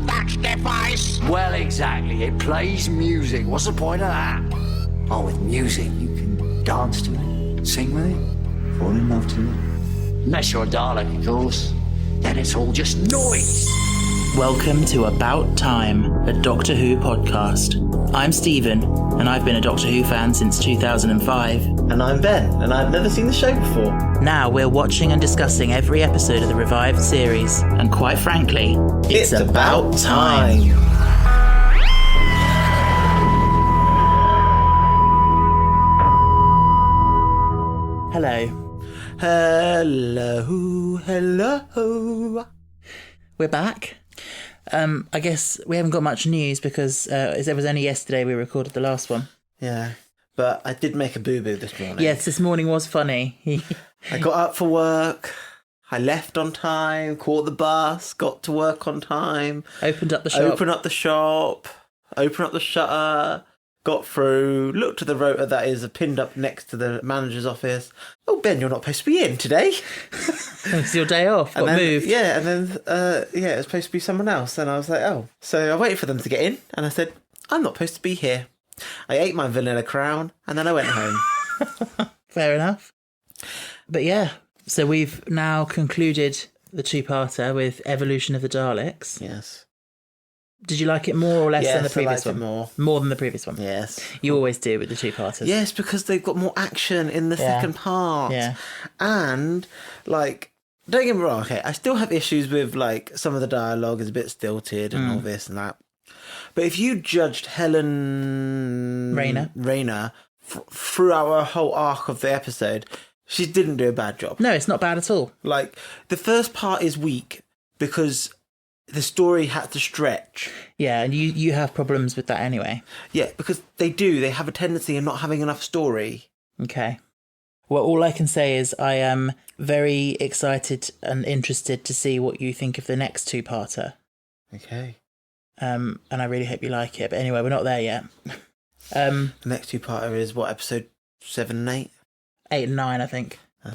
that device? Well, exactly. It plays music. What's the point of that? Oh, with music, you can dance to it, sing with it, fall in love to it. Unless you're a Dalek, of course. Then it's all just noise. Welcome to About Time, a Doctor Who podcast. I'm Stephen, and I've been a Doctor Who fan since 2005. And I'm Ben, and I've never seen the show before. Now we're watching and discussing every episode of the revived series, and quite frankly, it's about time. Hello. Hello. We're back. I guess we haven't got much news because it was only yesterday we recorded the last one. Yeah, but I did make a boo-boo this morning. Yes, this morning was funny. I got up for work, I left on time, caught the bus, got to work on time. Opened up the shop. Opened up the shutter, got through, looked at the rotor that is pinned up next to the manager's office. Oh, Ben, you're not supposed to be in today. It's your day off. Got moved. Yeah, and then, it was supposed to be someone else. And I was like, oh. So I waited for them to get in, and I said, I'm not supposed to be here. I ate my vanilla crown, and then I went home. Fair enough. But yeah, so we've now concluded the two-parter with Evolution of the Daleks. Yes. Did you like it more or less than the previous I one? liked it more. More than the previous one? Yes. You always do with the two-parters. Yes, because they've got more action in the second part. Yeah. And, like, don't get me wrong, okay, I still have issues with, like, some of the dialogue is a bit stilted and all this and that. But if you judged Helen Rayner throughout her whole arc of the episode, she didn't do a bad job. No, it's not bad at all. Like, the first part is weak because the story had to stretch. Yeah, and you have problems with that anyway. Yeah, because they have a tendency of not having enough story. Okay. Well, all I can say is I am very excited and interested to see what you think of the next two-parter. Okay. And I really hope you like it. But anyway, we're not there yet. The next two-parter is, what, episode 7 and 8? 8 and 9, I think. Oh.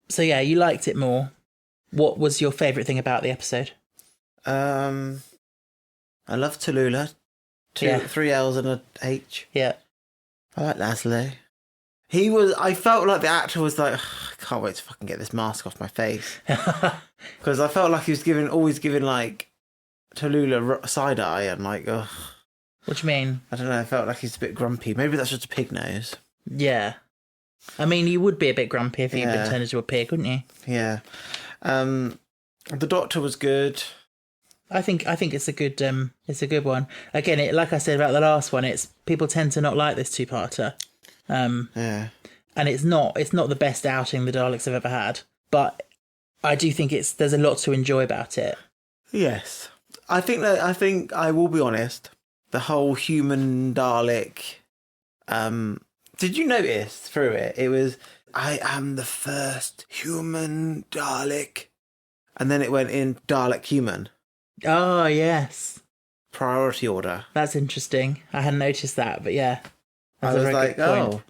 So yeah, you liked it more. What was your favourite thing about the episode? I love Tallulah. 3 L's and a H. Yeah. I like Laszlo. I felt like the actor was like, I can't wait to fucking get this mask off my face. Because I felt like he was always giving like Tallulah side eye and like, ugh. What do you mean? I don't know, I felt like he's a bit grumpy. Maybe that's just a pig nose. Yeah. I mean, you would be a bit grumpy if you'd been turned into a pig, wouldn't you? Yeah. The Doctor was good. I think it's a good one. Again, like I said about the last one, it's people tend to not like this two-parter. Yeah. And it's not the best outing the Daleks have ever had, but I do think there's a lot to enjoy about it. Yes. I think I will be honest, the whole human Dalek, did you notice through it? It was, I am the first human Dalek. And then it went in Dalek human. Oh, yes. Priority order. That's interesting. I hadn't noticed that, but yeah. I was like, oh,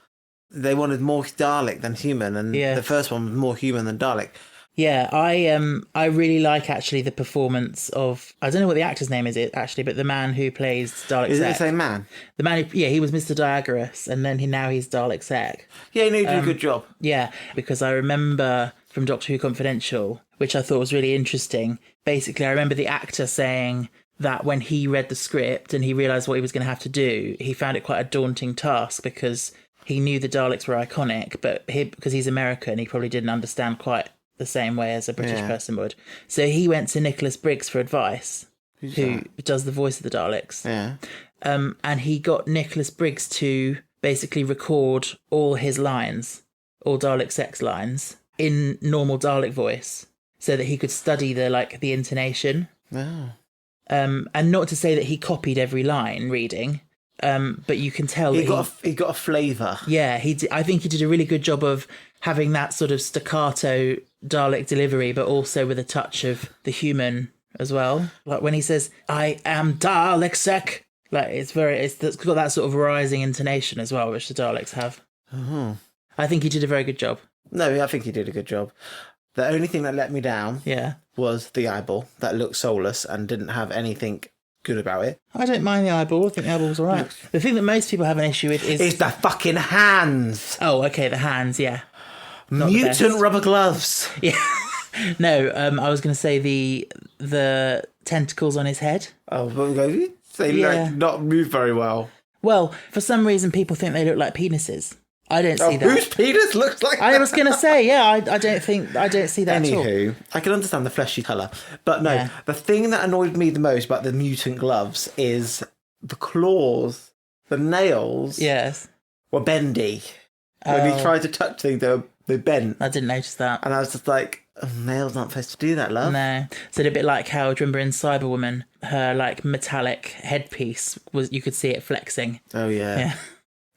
they wanted more Dalek than human, and the first one was more human than Dalek. Yeah, I really like actually the performance of, I don't know what the actor's name is actually, but the man who plays Dalek Sec. Is it the same man? The man who, he was Mr. Diagoras, and then now he's Dalek Sec. Yeah, he did a good job. Yeah, because I remember from Doctor Who Confidential, which I thought was really interesting. Basically, I remember the actor saying that when he read the script and he realised what he was going to have to do, he found it quite a daunting task because he knew the Daleks were iconic, but because he's American, he probably didn't understand quite the same way as a British person would. So he went to Nicholas Briggs for advice, who does the voice of the Daleks. Yeah. And he got Nicholas Briggs to basically record all his lines, all Dalek Sex lines, in normal Dalek voice, so that he could study the intonation. Oh. And not to say that he copied every line reading, but you can tell he got a flavour. Yeah, I think he did a really good job of having that sort of staccato Dalek delivery, but also with a touch of the human as well. Like when he says, "I am Dalek Sec," like it's got that sort of rising intonation as well, which the Daleks have. Uh-huh. I think he did a very good job. No, I think he did a good job. The only thing that let me down was the eyeball that looked soulless and didn't have anything good about it. I don't mind the eyeball. I think the eyeball's all right. The thing that most people have an issue with is... It's the fucking hands. Oh, okay, the hands, yeah. Not Mutant rubber gloves. Yeah. No, I was going to say the tentacles on his head. Oh, they like not move very well. Well, for some reason, people think they look like penises. I don't see that. Whose penis looks like that? I was going to say, yeah, I don't see that at all. Anywho, I can understand the fleshy colour. But no, the thing that annoyed me the most about the mutant gloves is the claws, the nails were bendy. When he tried to touch things, they bent. I didn't notice that. And I was just like, nails aren't supposed to do that, love. No. So a bit like how, do you remember in Cyberwoman, her like metallic headpiece, you could see it flexing. Oh, yeah.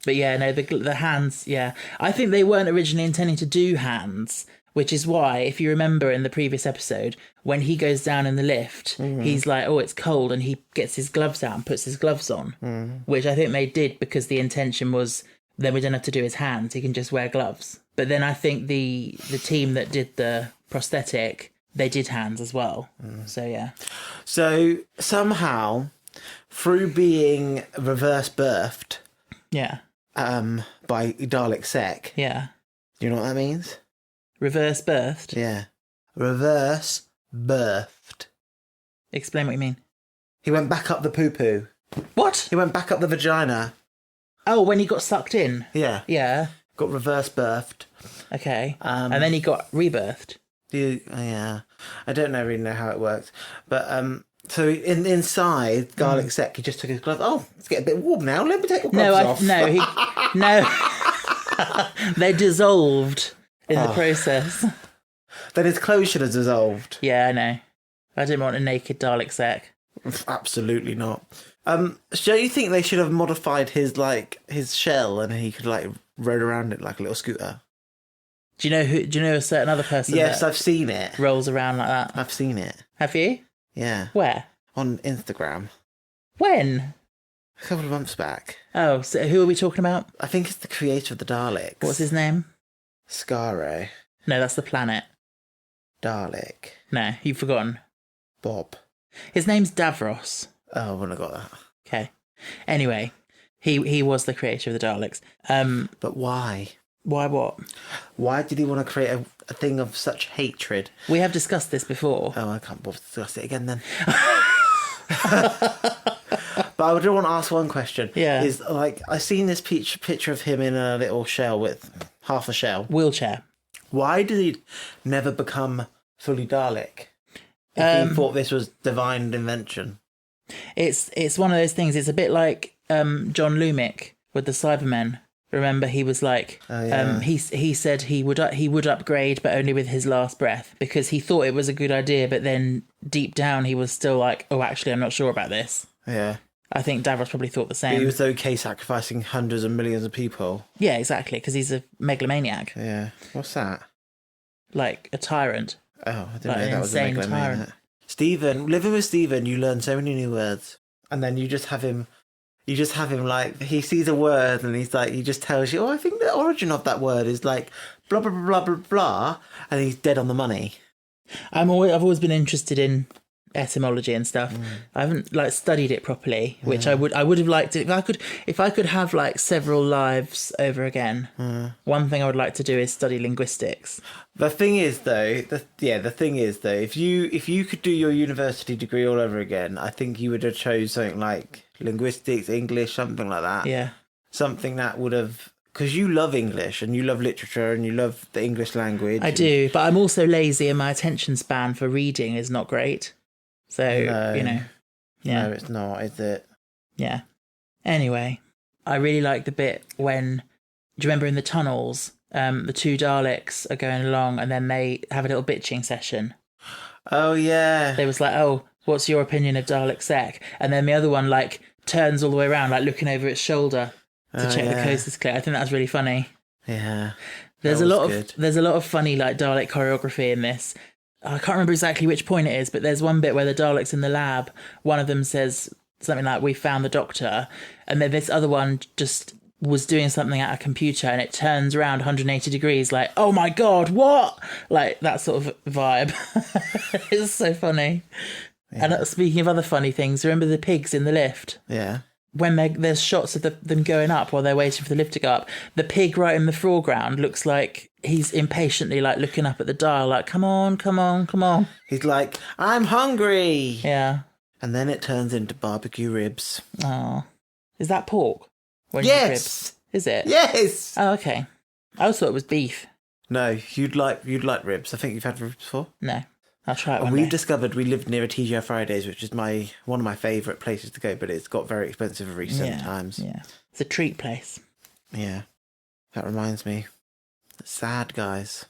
But yeah, no, the hands, yeah. I think they weren't originally intending to do hands, which is why, if you remember in the previous episode, when he goes down in the lift, he's like, oh, it's cold, and he gets his gloves out and puts his gloves on, which I think they did because the intention was then we don't have to do his hands, he can just wear gloves. But then I think the team that did the prosthetic, they did hands as well. So, yeah. So, somehow, through being reverse birthed... Yeah. By Dalek Sec. Yeah. Do you know what that means? Reverse birthed? Yeah. Reverse birthed. Explain what you mean. He went back up the poo-poo. What? He went back up the vagina. Oh, when he got sucked in? Yeah. Yeah. Got reverse birthed. Okay. And then he got rebirthed. Yeah. I don't really know how it works. But, so inside Dalek Sec, he just took his gloves. Oh, it's getting a bit warm now. Let me take your gloves off. No. They dissolved in the process. Then his clothes should have dissolved. Yeah, I know. I didn't want a naked Dalek Sec. Absolutely not. So don't you think they should have modified his shell and he could ride around it like a little scooter? Do you know a certain other person? Yes, I've seen it. Rolls around like that. I've seen it. Have you? Yeah. Where? On Instagram. When? A couple of months back. Oh, so who are we talking about? I think it's the creator of the Daleks. What's his name? Scaro. No, that's the planet. Dalek. No, you've forgotten. Bob. His name's Davros. Oh, I wouldn't have got that. Okay. Anyway, he was the creator of the Daleks. But why? Why what? Why did he want to create a thing of such hatred? We have discussed this before. Oh, I can't bother to discuss it again then. But I would want to ask one question. Yeah. Is I seen this picture of him in a little shell with half a shell. Wheelchair. Why did he never become fully Dalek? If he thought this was divine invention. It's one of those things. It's a bit like John Lumick with the Cybermen. Remember, he was like, he said he would upgrade, but only with his last breath, because he thought it was a good idea, but then deep down he was still like, oh, actually, I'm not sure about this. Yeah. I think Davros probably thought the same. But he was okay sacrificing hundreds of millions of people. Yeah, exactly, because he's a megalomaniac. Yeah. What's that? Like a tyrant. Oh, I didn't know that was a insane megalomaniac. tyrant. Stephen, living with Stephen, you learn so many new words, and then you just have him like, he sees a word and he's like, he just tells you, oh, I think the origin of that word is like blah blah blah blah blah, and he's dead on the money. I've always been interested in etymology and stuff. I haven't studied it properly, which I would have liked it if I could have several lives over again. One thing I would like to do is study linguistics. The thing is though, if you could do your university degree all over again, I think you would have chose something like linguistics, English, something like that. Yeah. Something that would have, because you love English and you love literature and you love the English language. I do, but I'm also lazy and my attention span for reading is not great. So, yeah. No, it's not, is it? Yeah. Anyway, I really like the bit when, do you remember in the tunnels, the two Daleks are going along and then they have a little bitching session? Oh, yeah. They was like, oh, what's your opinion of Dalek Sec? And then the other one, turns all the way around, looking over its shoulder to check the coast is clear. I think that's really funny. Yeah. There's a lot of funny, Dalek choreography in this. I can't remember exactly which point it is, but there's one bit where the Daleks in the lab, one of them says something like, we found the doctor, and then this other one just was doing something at a computer and it turns around 180 degrees, like, oh my God, what? Like that sort of vibe. It's so funny. Yeah. And speaking of other funny things, remember the pigs in the lift? Yeah. When there's shots of them going up while they're waiting for the lift to go up, the pig right in the foreground looks like he's impatiently like looking up at the dial, like, come on, come on, come on. He's like, I'm hungry. Yeah. And then it turns into barbecue ribs. Oh. Is that pork? Yes. Ribs? Is it? Yes. Oh, okay. I always thought it was beef. No, you'd like ribs. I think you've had ribs before. No. I'll try it one And day. we've discovered we lived near a TGI Fridays, which is one of my favourite places to go, but it's got very expensive in recent times. Yeah. It's a treat place. Yeah. That reminds me. It's sad, guys.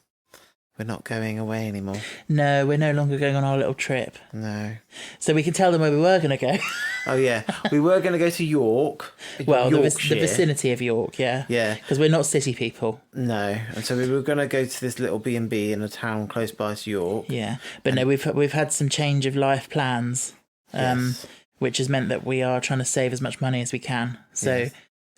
We're not going away anymore. No, we're no longer going on our little trip. No. So we can tell them where we were going to go. Oh, yeah. We were going to go to York. Well, the vicinity of York, yeah. Yeah. Because we're not city people. No. And so we were going to go to this little B&B in a town close by to York. Yeah. But no, we've had some change of life plans, Yes. which has meant that we are trying to save as much money as we can. So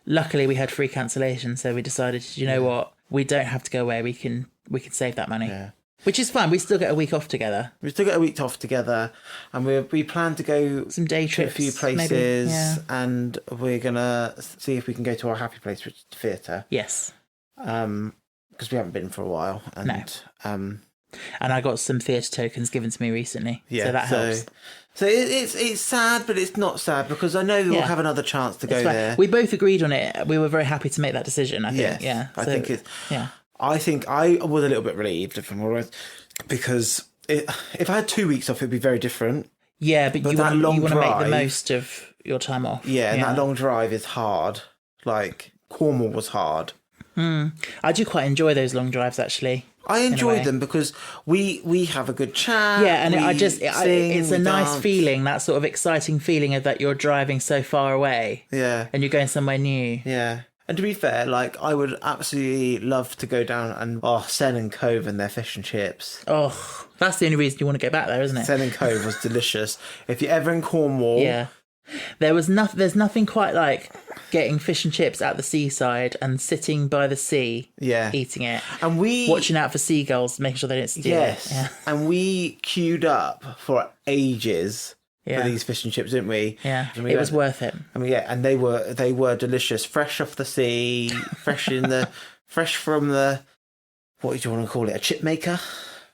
luckily we had free cancellation, so we decided, you know what? We don't have to go away. We can save that money. Yeah. Which is fine. We still get a week off together. We still get a week off together, and we plan to go some day trips, to a few places, maybe. and we're gonna see if we can go to our happy place, which is the theatre. Yes. Because we haven't been for a while, and and I got some theatre tokens given to me recently, so that helps. So it's sad, but it's not sad because I know we'll have another chance to go there. We both agreed on it. We were very happy to make that decision. I think. Yes, I think it's. Yeah. I think I was a little bit relieved, if I'm honest, because if I had 2 weeks off, it'd be very different. Yeah, but you want to make the most of your time off. Yeah, and that long drive is hard. Like, Cornwall was hard. I do quite enjoy those long drives, actually. I enjoy them because we have a good chat. Yeah, and it's a nice feeling, that sort of exciting feeling of that you're driving so far away. Yeah. And you're going somewhere new. Yeah. And to be fair, like, I would absolutely love to go down and Sen and Cove and their fish and chips. Oh, that's the only reason you want to go back there, isn't it? Sen and Cove was delicious. If you're ever in Cornwall, there's nothing quite like getting fish and chips at the seaside and sitting by the sea, eating it, and watching out for seagulls, making sure they don't steal it. Yeah. And we queued up for ages. For these fish and chips, didn't we? Yeah, it was worth it. I mean, and they were delicious, fresh off the sea, fresh from the, what do you want to call it, a chip maker?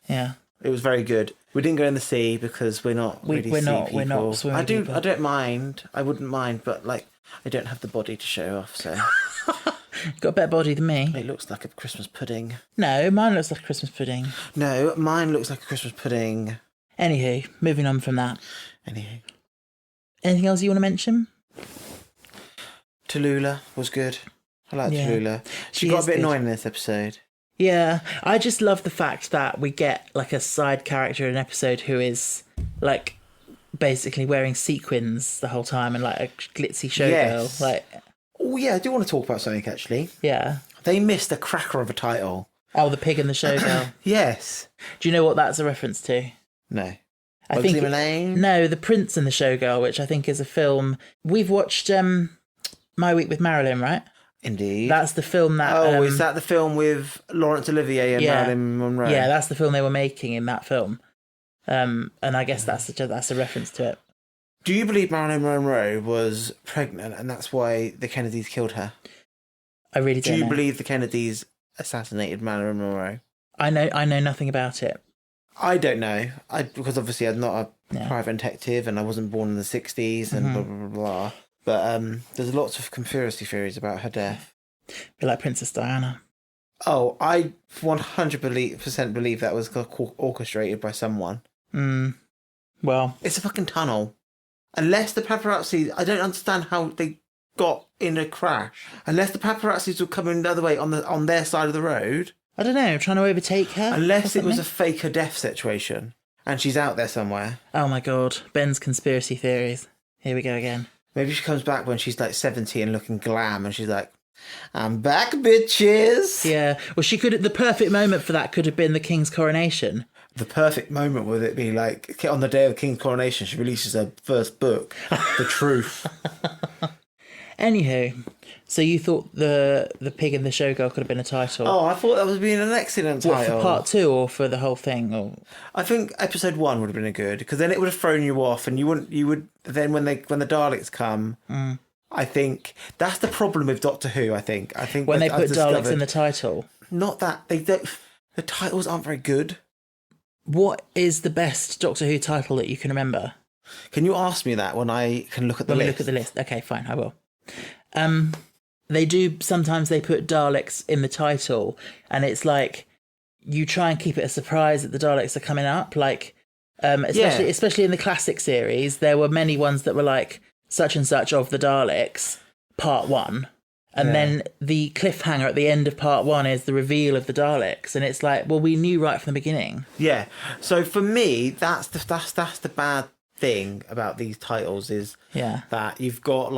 Yeah, it was very good. We didn't go in the sea because we're not really sea people. We're not swimming people. I don't mind. I wouldn't mind, but like, I don't have the body to show off. So you've got a better body than me. It looks like a Christmas pudding. No, mine looks like a Christmas pudding. No, mine looks like a Christmas pudding. Anywho, moving on from that. Anywho. Anything else you want to mention? Tallulah was good. I like Tallulah. She got a bit annoying in this episode. Yeah, I just love the fact that we get like a side character in an episode who is like basically wearing sequins the whole time and like a glitzy showgirl. Like, oh yeah, I do want to talk about something actually. Yeah, they missed a cracker of a title. Oh, the pig and the showgirl. Yes. Do you know what that's a reference to? No. I think no, The Prince and the Showgirl, which I think is a film. We've watched My Week with Marilyn, right? Indeed. That's the film that... Oh, is that the film with Laurence Olivier and Marilyn Monroe? Yeah, that's the film they were making in that film. And I guess that's a reference to it. Do you believe Marilyn Monroe was pregnant and that's why the Kennedys killed her? I really don't know. Do you believe the Kennedys assassinated Marilyn Monroe? I know nothing about it. I don't know. Because obviously I'm not a private detective and I wasn't born in the 60s and blah, blah, blah, blah. But there's lots of conspiracy theories about her death. Be like Princess Diana. Oh, I 100% believe that was orchestrated by someone. Well, it's a fucking tunnel. Unless the paparazzi... I don't understand how they got in a crash. Unless the paparazzis were coming the other way on their side of the road... I don't know, trying to overtake her? Unless it was a fake or death situation and she's out there somewhere. Oh my God, Ben's conspiracy theories. Here we go again. Maybe she comes back when she's like 70 and looking glam and she's like, I'm back, bitches. Yeah, well, the perfect moment for that could have been the King's coronation. The perfect moment would it be like on the day of the King's coronation, she releases her first book, The Truth. Anywho, so you thought the pig and the showgirl could have been a title? Oh, I thought that was being an excellent What, title. for part 2 or for the whole thing? Or I think episode 1 would have been a good, because then it would have thrown you off, and you would then when the Daleks come. I think that's the problem with Doctor Who. I think when they I've put Daleks discovered- in the title. not that they don't. The titles aren't very good. What is the best Doctor Who title that you can remember? Can you ask me that when I can look at the When we list? look at the list. Okay, fine, I will. They do, sometimes they put Daleks in the title, and it's like, you try and keep it a surprise that the Daleks are coming up. Like, especially in the classic series, there were many ones that were like, such and such of the Daleks, part 1. And then the cliffhanger at the end of part 1 is the reveal of the Daleks. And it's like, well, we knew right from the beginning. Yeah. So for me, that's the bad thing about these titles is that you've got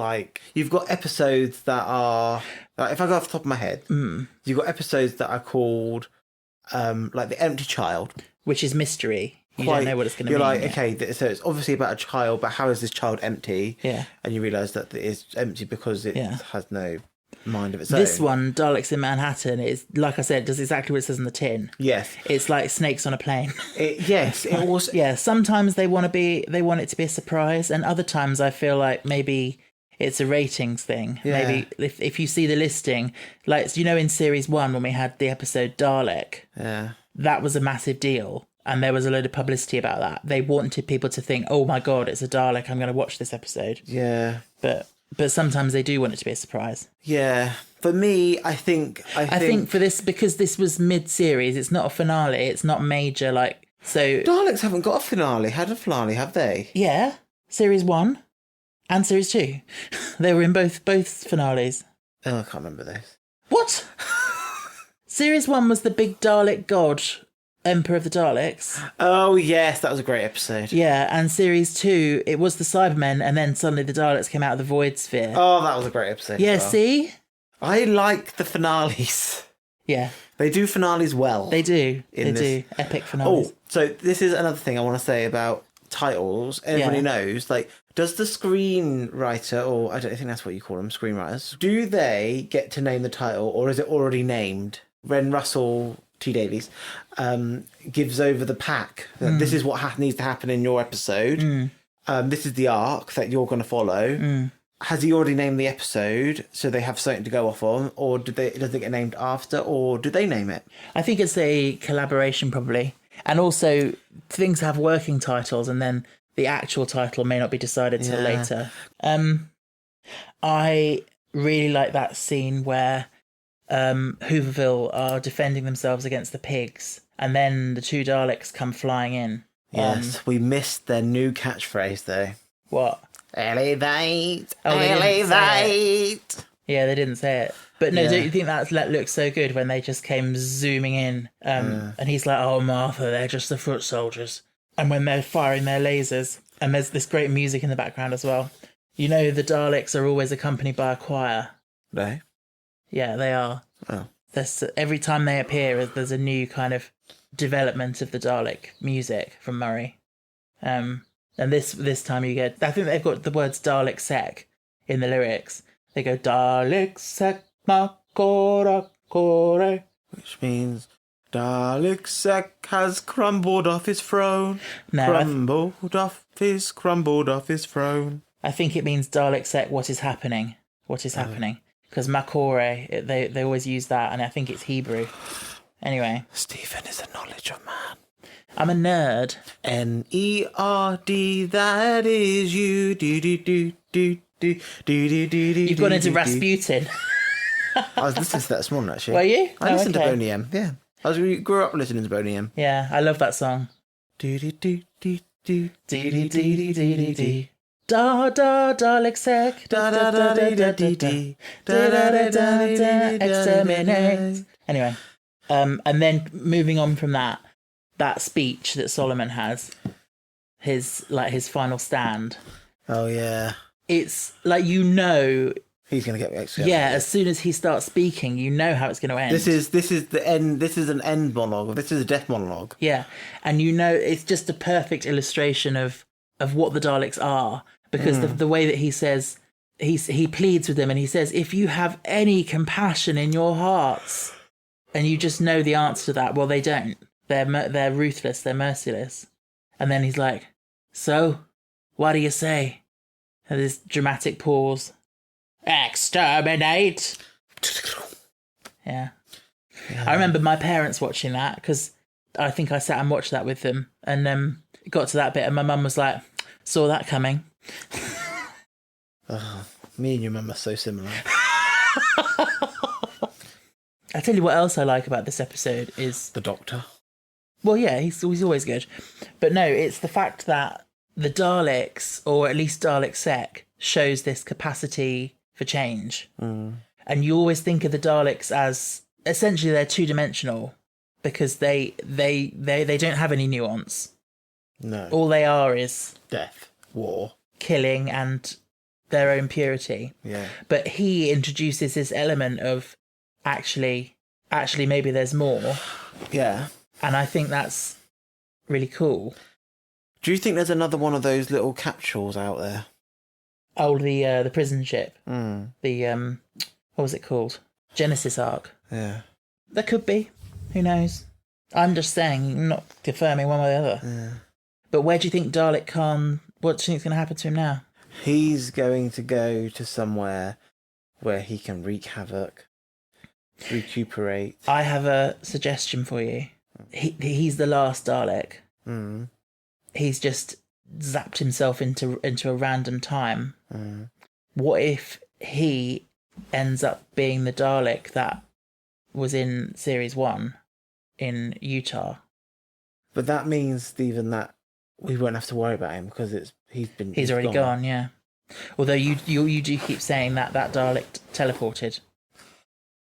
episodes that are, like, if I go off the top of my head, you've got episodes that are called like The Empty Child, which is mystery. You don't know what it's going to mean. You're like, okay, so it's obviously about a child, but how is this child empty? Yeah. And you realise that it's empty because it has no mind of its own. This one, Daleks in Manhattan, is, like I said, does exactly what it says on the tin. Yes. It's like snakes on a plane. It also... Yeah, sometimes they want it to be a surprise, and other times I feel like maybe it's a ratings thing. Yeah. Maybe if you see the listing, like, you know, in series 1 when we had the episode Dalek, that was a massive deal. And there was a load of publicity about that. They wanted people to think, oh my God, it's a Dalek, I'm going to watch this episode. Yeah. But sometimes they do want it to be a surprise. Yeah. For me, I think for this, because this was mid-series, it's not a finale, it's not major, like, so... Daleks haven't got a finale. Had a finale, have they? Yeah. Series 1 and Series 2. They were in both finales. Oh, I can't remember those. What? Series 1 was the big Dalek god... Emperor of the Daleks. Oh, yes, that was a great episode. Yeah, and Series 2, it was the Cybermen, and then suddenly the Daleks came out of the Void Sphere. Oh, that was a great episode. Yeah, as well. see? I like the finales. Yeah. They do finales well. They do. Do. Epic finales. Oh, so this is another thing I want to say about titles. Everybody knows, like, does the screenwriter, or I don't think that's what you call them, screenwriters, do they get to name the title, or is it already named? When Russell T. Davies gives over the pack that this is what needs to happen in your episode. This is the arc that you're going to follow. Has he already named the episode so they have something to go off on, or does it get named after, or do they name it? I think it's a collaboration probably, and also things have working titles, and then the actual title may not be decided till later. I really like that scene where Hooverville are defending themselves against the pigs, and then the 2 Daleks come flying in. Yes, we missed their new catchphrase though. What? Elevate, Oh, they didn't say elevate. Yeah, they didn't say it. But no, don't you think that looks so good when they just came zooming in? And he's like, oh, Martha, they're just the foot soldiers. And when they're firing their lasers, and there's this great music in the background as well. You know, the Daleks are always accompanied by a choir. No. Yeah, they are. Oh. Every time they appear, there's a new kind of development of the Dalek music from Murray. And this time you get... I think they've got the words Dalek Sec in the lyrics. They go, Dalek Sec Makora Kore. Which means Dalek Sec has crumbled off his throne. No, Crumbled off his throne. I think it means Dalek Sec, what is happening? What is happening? Because Makore, they always use that, and I think it's Hebrew. Anyway. Stephen is a knowledge of man. I'm a nerd. Nerd, that is you. You've gone into Rasputin. I was listening to that this morning, actually. Were you? I listened to Boney M, yeah. Grew up listening to Boney M. Yeah, I love that song. Da da Dalek Sec da da da da da da da da da exterminate. Anyway, and then moving on from that speech that Solomon has, his final stand. Oh yeah. It's like, you know, he's gonna get extra. Yeah, as soon as he starts speaking, you know how it's going to end. This is the end. This is an end monologue. This is a death monologue. Yeah, and you know, it's just a perfect illustration of what the Daleks are, because the way that he says he pleads with them and he says, if you have any compassion in your hearts, and you just know the answer to that. Well, they don't. They're ruthless. They're merciless. And then he's like, so, what do you say? And this dramatic pause. Exterminate! Yeah. I remember my parents watching that because I think I sat and watched that with them, and it got to that bit and my mum was like, saw that coming. Me and your mum are so similar. I tell you what else I like about this episode is... The Doctor. Well, yeah, he's always good. But no, it's the fact that the Daleks, or at least Dalek Sec, shows this capacity for change. And you always think of the Daleks as... Essentially, they're two-dimensional because they don't have any nuance. No. All they are is... Death. War. Killing and their own purity. Yeah. But he introduces this element of... Actually, maybe there's more. Yeah. And I think that's really cool. Do you think there's another one of those little capsules out there? Oh, the prison ship. Mm. The, what was it called? Genesis Arc. Yeah. There could be. Who knows? I'm just saying, not confirming one way or the other. Yeah. But where do you think Dalek Khan... What do you think's going to happen to him now? He's going to go to somewhere where he can wreak havoc. Recuperate. I have a suggestion for you. He's the last Dalek. Mm. He's just zapped himself into a random time. Mm. What if he ends up being the Dalek that was in Series 1 in Utah? But that means, Stephen, that we won't have to worry about him because he's already gone, yeah. Although you do keep saying that Dalek teleported.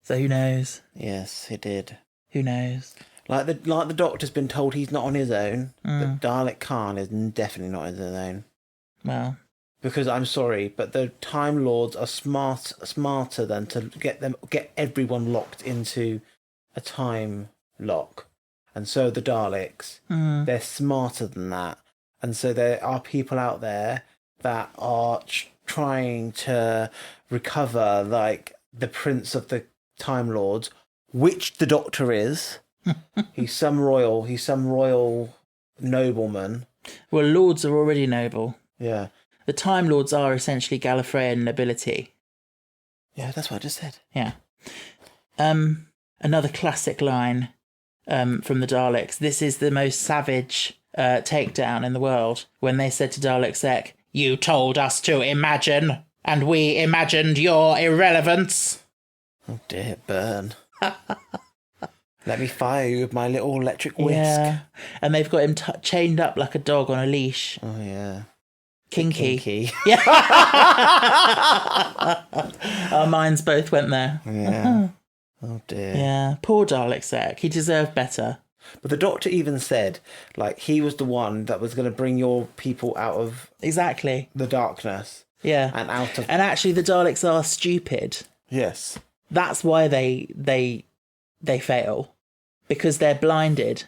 So who knows? Yes, he did. Who knows? Like the Doctor's been told he's not on his own, but Dalek Khan is definitely not on his own. Well, because I'm sorry, but the Time Lords are smarter than to get everyone locked into a time lock, and so the Daleks, they're smarter than that, and so there are people out there that are trying to recover, like the Prince of the Time Lords, which the Doctor is. He's some royal nobleman. Well, lords are already noble. Yeah. The Time Lords are essentially Gallifreyan nobility. Yeah, that's what I just said. Yeah. Another classic line from the Daleks. This is the most savage takedown in the world. When they said to Dalek Sec, "You told us to imagine, and we imagined your irrelevance." Oh dear, burn. Let me fire you with my little electric whisk. Yeah, and they've got him chained up like a dog on a leash. Oh, yeah. Kinky. Yeah. Our minds both went there. Yeah. Oh, dear. Yeah, poor Dalek Sec. He deserved better. But the Doctor even said, like, he was the one that was going to bring your people out of... Exactly. The darkness. Yeah. And out of... And actually, the Daleks are stupid. Yes. That's why they fail. Because they're blinded.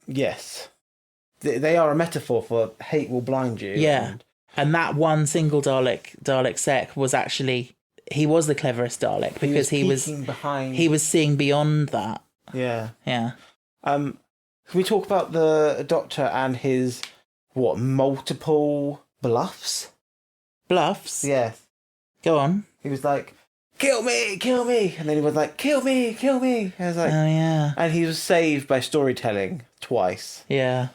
Yes. They are a metaphor for hate will blind you. Yeah. And that one single Dalek Sec, was actually... He was the cleverest Dalek because he was seeing beyond that. Yeah. Yeah. Can we talk about the Doctor and his, multiple bluffs? Bluffs? Yes. Go on. He was like, kill me, and then he was like, kill me. I was like, oh yeah. And he was saved by storytelling twice. Yeah.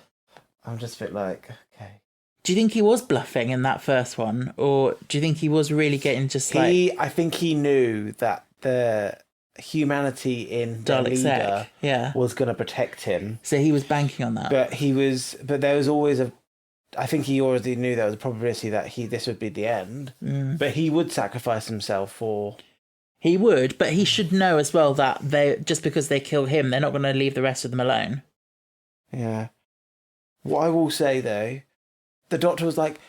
I'm just a bit like, okay. Do you think he was bluffing in that first one, or do you think he was really getting just like... I think he knew that the humanity in the leader was going to protect him. So he was banking on that. But there was always I think he already knew there was a probability that this would be the end. But he would sacrifice himself for... He would, but he should know as well that just because they kill him, they're not going to leave the rest of them alone. Yeah. What I will say, though, the Doctor was like,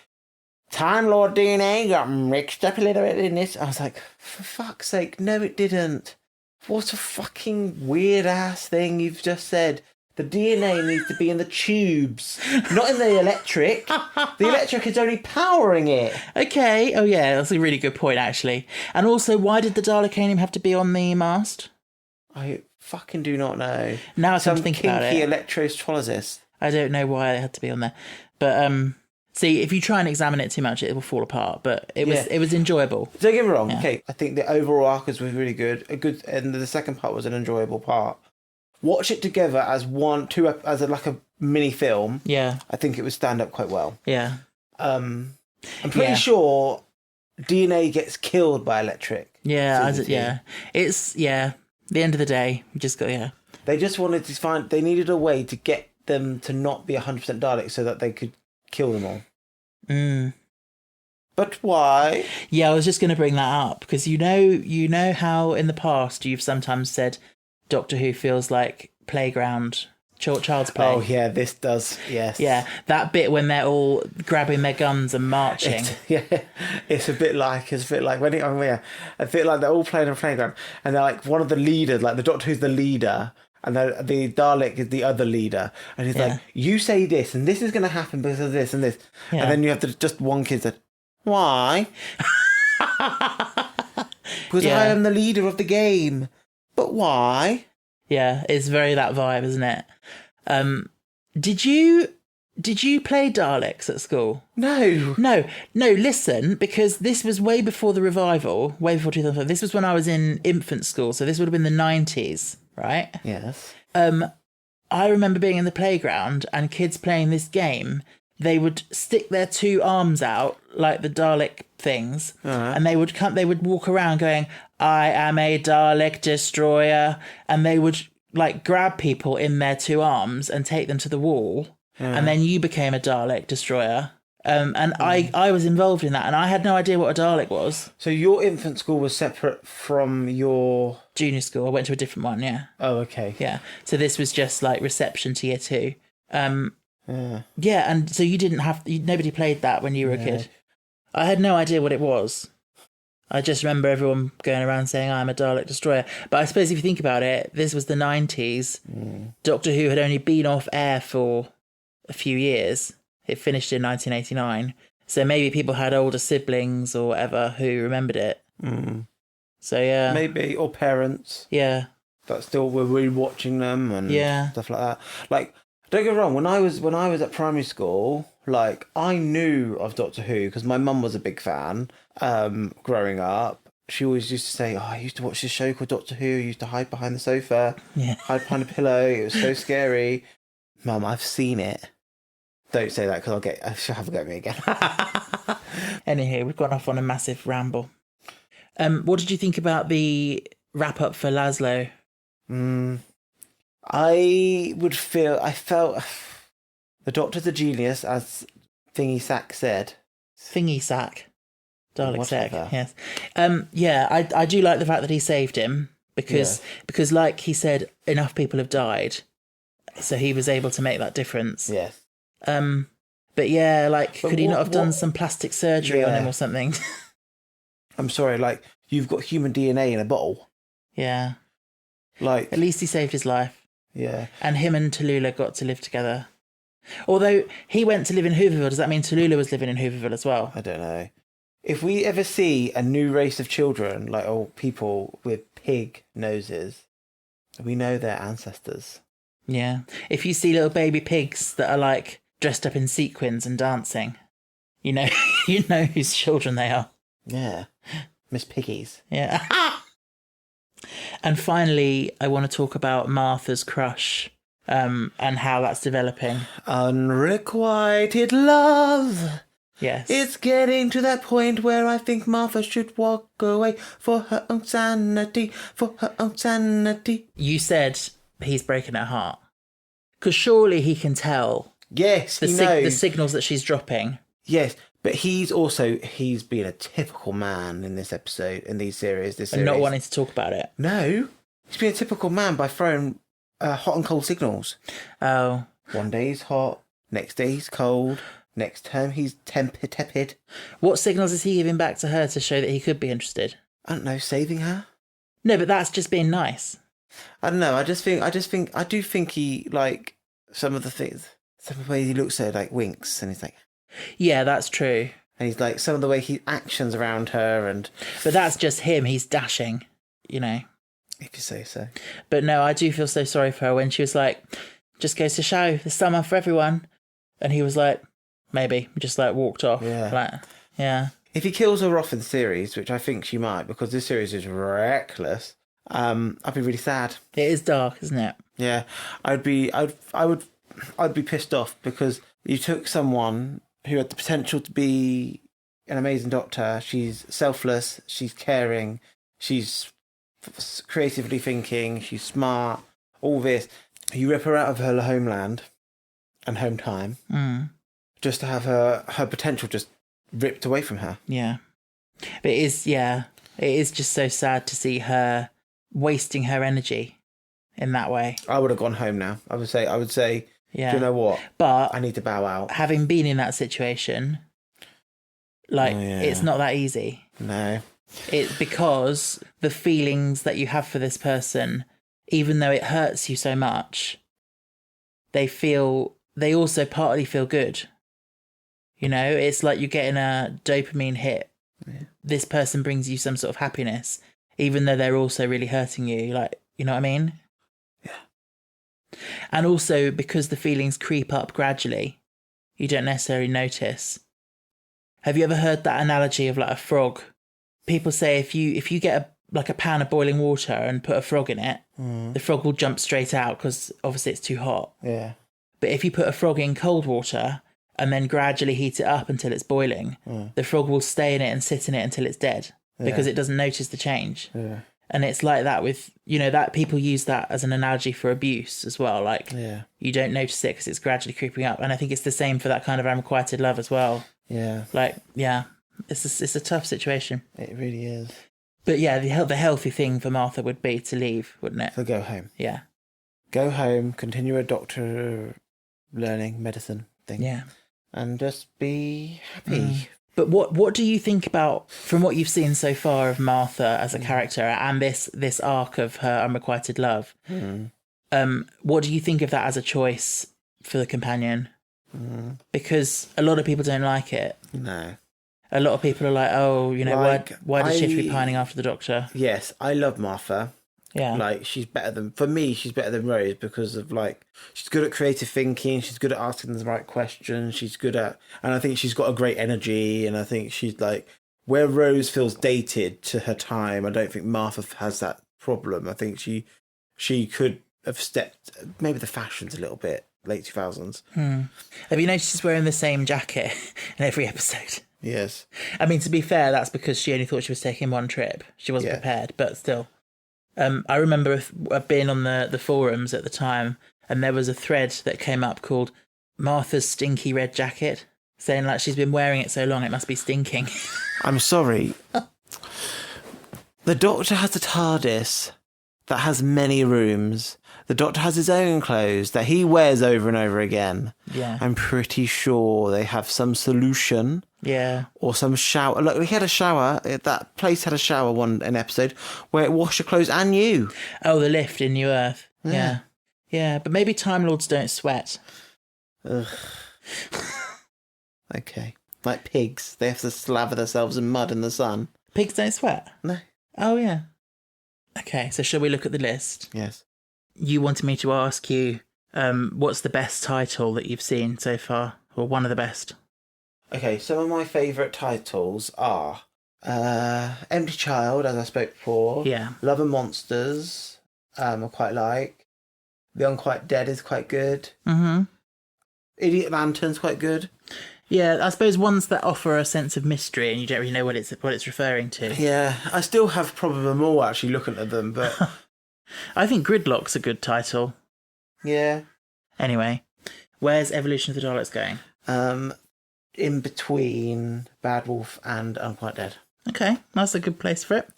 Time Lord DNA got mixed up a little bit in this. I was like, for fuck's sake, no, it didn't. What a fucking weird-ass thing you've just said. The DNA needs to be in the tubes, not in the electric. The electric is only powering it. Okay. Oh, yeah, that's a really good point, actually. And also, why did the Dalekanium have to be on the mast? I fucking do not know. Now I come to think about it. Some kinky electrolysis. I don't know why it had to be on there. But, see, if you try and examine it too much, it will fall apart. But it was enjoyable. Don't get me wrong. Yeah. Okay, I think the overall arc was really good. And the second part was an enjoyable part. Watch it together as like a mini film. Yeah, I think it would stand up quite well. Yeah, I'm pretty sure DNA gets killed by electric. Yeah, it's the end of the day. We just got They just wanted to find. They needed a way to get them to not be 100% Daleks so that they could kill them all. But why? Yeah, I was just going to bring that up because you know how in the past you've sometimes said Doctor Who feels like playground, child's play. Oh yeah, this does. Yes. Yeah, that bit when they're all grabbing their guns and marching. It's a bit like when I feel like they're all playing a playground, and they're like one of the leaders, like the Doctor Who's the leader, and the Dalek is the other leader, and he's like, "You say this, and this is going to happen because of this and this," and then you have to just one kid said, "Why?" Because I am the leader of the game. But why? Yeah, it's very that vibe, isn't it? Did you play Daleks at school? No. Listen, because this was way before the revival, way before 2005. This was when I was in infant school, so this would have been the 90s, right? Yes. I remember being in the playground and kids playing this game. They would stick their two arms out like the Dalek things, and they would walk around going, "I am a Dalek destroyer," and they would like grab people in their two arms and take them to the wall, and then you became a Dalek destroyer. I was involved in that, and I had no idea what a Dalek was. So your infant school was separate from your junior school. I went to a different one. Yeah. Oh, okay. Yeah. So this was just like reception to year 2. Yeah, and so nobody played that when you were a kid. I had no idea what it was. I just remember everyone going around saying, "I'm a Dalek destroyer." But I suppose if you think about it, this was the 90s. Doctor Who had only been off air for a few years. It finished in 1989. So maybe people had older siblings or whatever who remembered it. So yeah. Maybe, or parents. Yeah. That still were rewatching them and stuff like that. Like, don't get me wrong, when I was at primary school, like, I knew of Doctor Who because my mum was a big fan growing up. She always used to say, "Oh, I used to watch this show called Doctor Who. I used to hide behind the sofa, hide behind a pillow. It was so scary." Mum, I've seen it. Don't say that because she'll have a go at me again. Anyway, we've gone off on a massive ramble. What did you think about the wrap-up for Laszlo? I felt the Doctor's a genius, as Thingy Sack said. Thingy Sack. Dalek Sack, Whatever. yes. I do like the fact that he saved him because like he said, enough people have died. So he was able to make that difference. Yes. But yeah, like, could he not have done some plastic surgery on him or something? I'm sorry, like, you've got human DNA in a bottle. Yeah. Like, at least he saved his life. Yeah. And him and Tallulah got to live together. Although he went to live in Hooverville, does that mean Tallulah was living in Hooverville as well? I don't know. If we ever see a new race of children, like old people with pig noses, we know they're ancestors. Yeah. If you see little baby pigs that are like dressed up in sequins and dancing, you know whose children they are. Yeah. Miss Piggies. Yeah. And finally, I want to talk about Martha's crush and how that's developing. Unrequited love. Yes. It's getting to that point where I think Martha should walk away for her own sanity, You said he's breaking her heart. Because surely he can tell. Yes, he knows. The signals that she's dropping. Yes, but he's been a typical man in this episode, in these series. And not wanting to talk about it. No. He's been a typical man by throwing hot and cold signals. Oh. One day he's hot, next day he's cold, next term he's tepid. What signals is he giving back to her to show that he could be interested? I don't know, saving her? No, but that's just being nice. I don't know. I do think he, like, some of the way he looks at her, like, winks, and he's like... Yeah, that's true. And he's like, some of the way he actions around her, and... But that's just him. He's dashing, you know. If you say so. But no, I do feel so sorry for her when she was like, just goes to show, there's summer for everyone. And he was like, maybe. Just, like, walked off. Yeah. Like, yeah. If he kills her off in the series, which I think she might, because this series is reckless, I'd be really sad. It is dark, isn't it? Yeah. I'd be pissed off because you took someone who had the potential to be an amazing doctor. She's selfless, she's caring, she's creatively thinking, she's smart, all this. You rip her out of her homeland and home time just to have her potential just ripped away from her. Yeah. But it is just so sad to see her wasting her energy in that way. I would have gone home now. I would say, yeah. Do you know what? But I need to bow out. Having been in that situation, like, it's not that easy. No. It's because the feelings that you have for this person, even though it hurts you so much, they also partly feel good. You know, it's like you're getting a dopamine hit. Yeah. This person brings you some sort of happiness, even though they're also really hurting you. Like, you know what I mean? Yeah. And also because the feelings creep up gradually, you don't necessarily notice. Have you ever heard that analogy of, like, a frog? People say if you get a pan of boiling water and put a frog in it, the frog will jump straight out because obviously it's too hot. Yeah. But if you put a frog in cold water and then gradually heat it up until it's boiling, the frog will stay in it and sit in it until it's dead because it doesn't notice the change. Yeah. And it's like that with, you know, that people use that as an analogy for abuse as well. Like, you don't notice it because it's gradually creeping up. And I think it's the same for that kind of unrequited love as well. Yeah. Like, yeah, it's a tough situation. It really is. But yeah, the healthy thing for Martha would be to leave, wouldn't it? To go home. Yeah. Go home, continue a doctor learning medicine thing. Yeah. And just be happy. But what do you think about, from what you've seen so far of Martha as a character and this arc of her unrequited love? What do you think of that as a choice for the companion? Because a lot of people don't like it. No. A lot of people are like, oh, you know, like, why does she have to be pining after the doctor? Yes, I love Martha. Yeah. Like, she's better than Rose because of, like, she's good at creative thinking, she's good at asking the right questions, and I think she's got a great energy, and I think she's, like, where Rose feels dated to her time, I don't think Martha has that problem. I think she could have stepped, maybe the fashions a little bit, late 2000s. Have you noticed she's wearing the same jacket in every episode? Yes. I mean, to be fair, that's because she only thought she was taking one trip. She wasn't prepared, but still. I remember being on the forums at the time, and there was a thread that came up called Martha's Stinky Red Jacket, saying, like, she's been wearing it so long, it must be stinking. I'm sorry. The Doctor has a TARDIS that has many rooms. The Doctor has his own clothes that he wears over and over again. Yeah. I'm pretty sure they have some solution. Yeah. Or some shower. Look, we had a shower. That place had a shower an episode where it washed your clothes and you. Oh, the lift in New Earth. Yeah. Yeah, but maybe Time Lords don't sweat. Ugh. Okay. Like pigs. They have to slather themselves in mud in the sun. Pigs don't sweat? No. Oh, yeah. Okay, so shall we look at the list? Yes. You wanted me to ask you, what's the best title that you've seen so far? Or one of the best? Okay, some of my favourite titles are Empty Child, as I spoke before. Yeah. Love and Monsters, I quite like. The Unquite Dead is quite good. Idiot Lantern's quite good. Yeah, I suppose ones that offer a sense of mystery and you don't really know what it's referring to. Yeah, I still have problem them all actually looking at them, but I think Gridlock's a good title. Yeah. Anyway, where's Evolution of the Daleks going? In between Bad Wolf and Unquite Dead. Okay, that's a good place for it.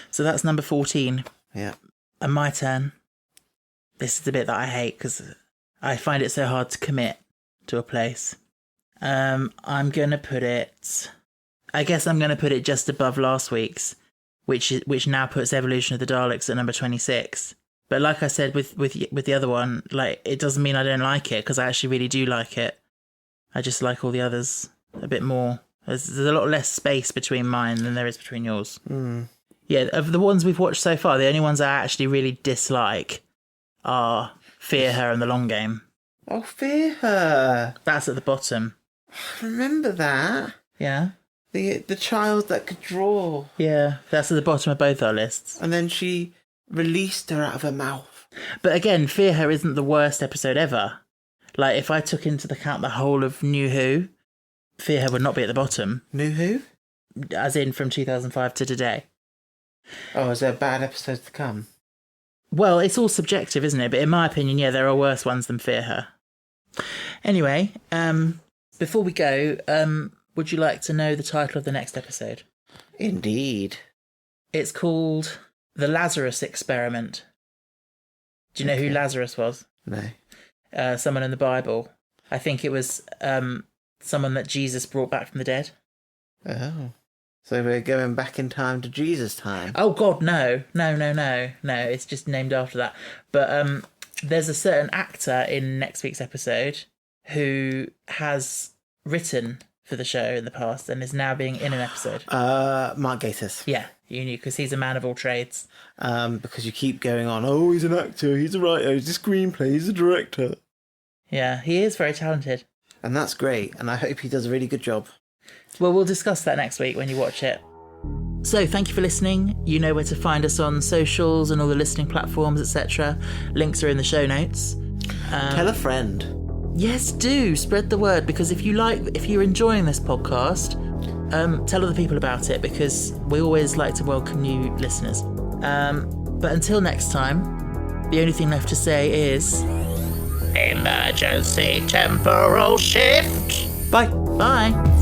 So that's number 14. Yeah. And my turn. This is the bit that I hate because I find it so hard to commit to a place. I'm going to put it... I guess I'm going to put it just above last week's, which now puts Evolution of the Daleks at number 26. But like I said with the other one, like, it doesn't mean I don't like it, because I actually really do like it. I just like all the others a bit more. There's a lot less space between mine than there is between yours. Yeah, of the ones we've watched so far, the only ones I actually really dislike are Fear Her and The Long Game. Oh, Fear Her. That's at the bottom. Remember that? Yeah. The child that could draw. Yeah, that's at the bottom of both our lists. And then she released her out of her mouth. But again, Fear Her isn't the worst episode ever. Like, if I took into account the whole of New Who, Fear Her would not be at the bottom. New Who? As in from 2005 to today. Oh, is there bad episodes to come? Well, it's all subjective, isn't it? But in my opinion, yeah, there are worse ones than Fear Her. Anyway, before we go, would you like to know the title of the next episode? Indeed. It's called The Lazarus Experiment. Do you know who Lazarus was? No. Someone in the Bible. I think it was someone that Jesus brought back from the dead. Oh. So we're going back in time to Jesus' time. Oh, God, no. No, it's just named after that. But there's a certain actor in next week's episode who has written for the show in the past and is now being in an episode. Mark Gatiss. Yeah, you knew, because he's a man of all trades. Because you keep going on, oh, he's an actor, he's a writer, he's a screenplay, he's a director. Yeah, he is very talented. And that's great, and I hope he does a really good job. Well, we'll discuss that next week when you watch it. So, thank you for listening. You know where to find us on socials and all the listening platforms, etc. Links are in the show notes. Tell a friend. Yes, do spread the word, because if you're enjoying this podcast, tell other people about it, because we always like to welcome new listeners. But until next time, the only thing left to say is emergency temporal shift. Bye. Bye.